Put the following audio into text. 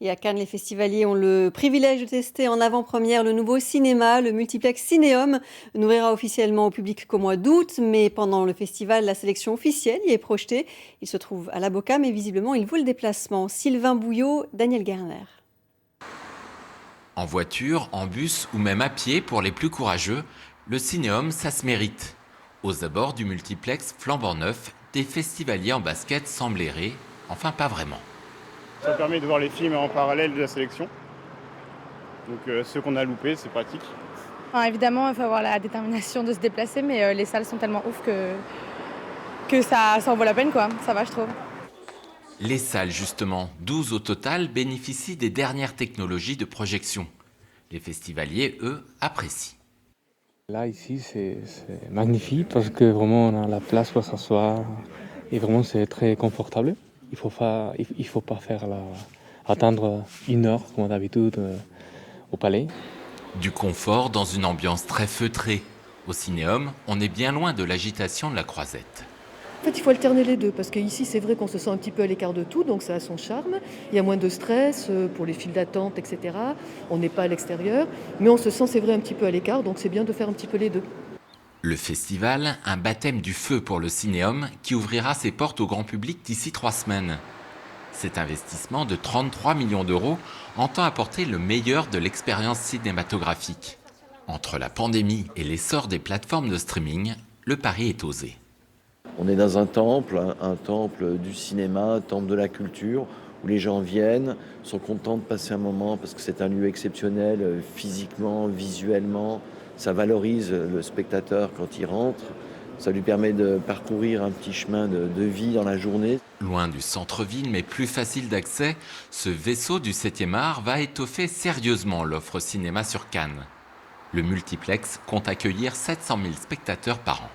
Et à Cannes, les festivaliers ont le privilège de tester en avant-première le nouveau cinéma. Le multiplex Cinéum n'ouvrira officiellement au public qu'au mois d'août, mais pendant le festival, la sélection officielle y est projetée. Il se trouve à La Boca, mais visiblement, il vaut le déplacement. Sylvain Bouillot, Daniel Gerner. En voiture, en bus ou même à pied pour les plus courageux, le Cinéum, ça se mérite. Aux abords du multiplex flambant neuf, des festivaliers en basket semblent errer, enfin pas vraiment. Ça permet de voir les films en parallèle de la sélection. Donc ceux qu'on a loupés, c'est pratique. Enfin, évidemment, il faut avoir la détermination de se déplacer, mais les salles sont tellement ouf que ça en vaut la peine, quoi. Ça va, je trouve. Les salles, justement, 12 au total, bénéficient des dernières technologies de projection. Les festivaliers, eux, apprécient. Là, ici, c'est magnifique parce que vraiment, on a la place pour s'asseoir et vraiment, c'est très confortable. Il faut pas faire attendre 1 heure, comme d'habitude, au palais. Du confort dans une ambiance très feutrée. Au Cinéum, on est bien loin de l'agitation de la Croisette. En fait, il faut alterner les deux, parce qu'ici, c'est vrai qu'on se sent un petit peu à l'écart de tout, donc ça a son charme. Il y a moins de stress pour les files d'attente, etc. On n'est pas à l'extérieur, mais on se sent, c'est vrai, un petit peu à l'écart, donc c'est bien de faire un petit peu les deux. Le festival, un baptême du feu pour le Cinéum, qui ouvrira ses portes au grand public d'ici 3 semaines. Cet investissement de 33 millions d'euros entend apporter le meilleur de l'expérience cinématographique. Entre la pandémie et l'essor des plateformes de streaming, le pari est osé. On est dans un temple du cinéma, un temple de la culture, où les gens viennent, sont contents de passer un moment parce que c'est un lieu exceptionnel, physiquement, visuellement. Ça valorise le spectateur quand il rentre. Ça lui permet de parcourir un petit chemin de vie dans la journée. Loin du centre-ville, mais plus facile d'accès, ce vaisseau du 7e art va étoffer sérieusement l'offre cinéma sur Cannes. Le multiplex compte accueillir 700 000 spectateurs par an.